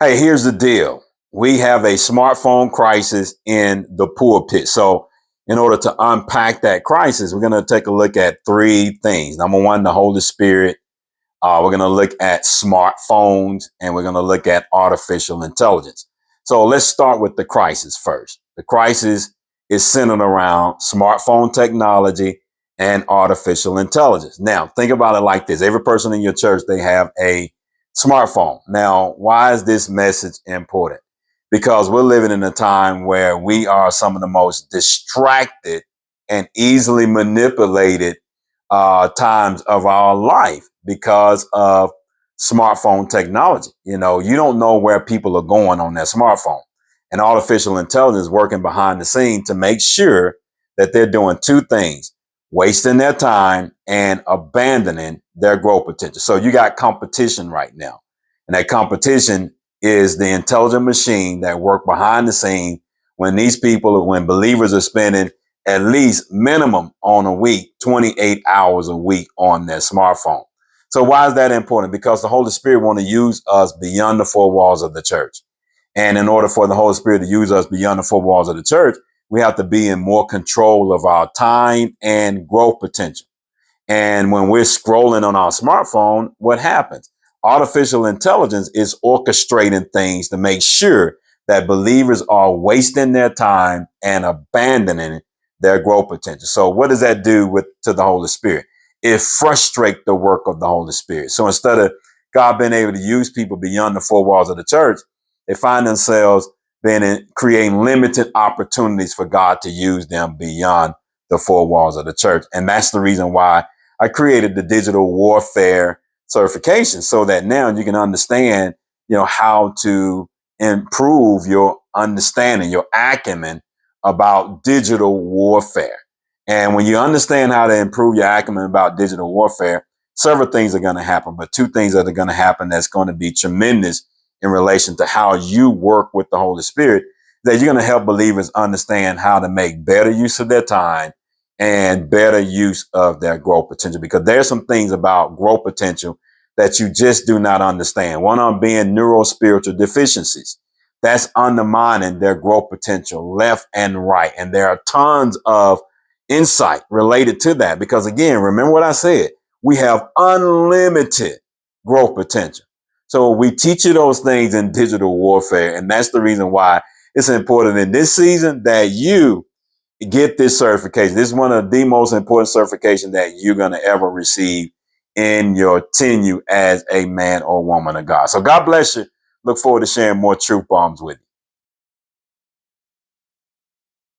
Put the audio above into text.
Hey, here's the deal. We have a smartphone crisis in the pulpit. So, in order to unpack that crisis, we're going to take a look at three things. Number one, the Holy Spirit. We're going to look at smartphones, and we're going to look at artificial intelligence. So, let's start with the crisis first. The crisis is centered around smartphone technology and artificial intelligence. Now, think about it like this. Every person in your church, they have a smartphone. Now, why is this message important? Because we're living in a time where we are some of the most distracted and easily manipulated times of our life because of smartphone technology. You don't know where people are going on their smartphone. And artificial intelligence is working behind the scene to make sure that they're doing two things: wasting their time and abandoning their growth potential. So you got competition right now. And that competition is the intelligent machine that work behind the scene when believers are spending at least minimum on a week, 28 hours a week on their smartphone. So why is that important? Because the Holy Spirit want to use us beyond the four walls of the church. And in order for the Holy Spirit to use us beyond the four walls of the church, we have to be in more control of our time and growth potential. And when we're scrolling on our smartphone, what happens? Artificial intelligence is orchestrating things to make sure that believers are wasting their time and abandoning their growth potential. So what does that do to the Holy Spirit? It frustrates the work of the Holy Spirit. So instead of God being able to use people beyond the four walls of the church, they find themselves creating limited opportunities for God to use them beyond the four walls of the church. And that's the reason why I created the digital warfare certification, so that now you can understand, how to improve your understanding, your acumen about digital warfare. And when you understand how to improve your acumen about digital warfare, several things are going to happen, but two things that are going to happen that's going to be tremendous in relation to how you work with the Holy Spirit, that you're going to help believers understand how to make better use of their time and better use of their growth potential. Because there's some things about growth potential that you just do not understand. One of them being neurospiritual deficiencies. That's undermining their growth potential left and right. And there are tons of insight related to that. Because again, remember what I said, we have unlimited growth potential. So we teach you those things in digital warfare. And that's the reason why it's important in this season that you get this certification. This is one of the most important certifications that you're going to ever receive in your tenure as a man or woman of God. So God bless you. Look forward to sharing more truth bombs with you.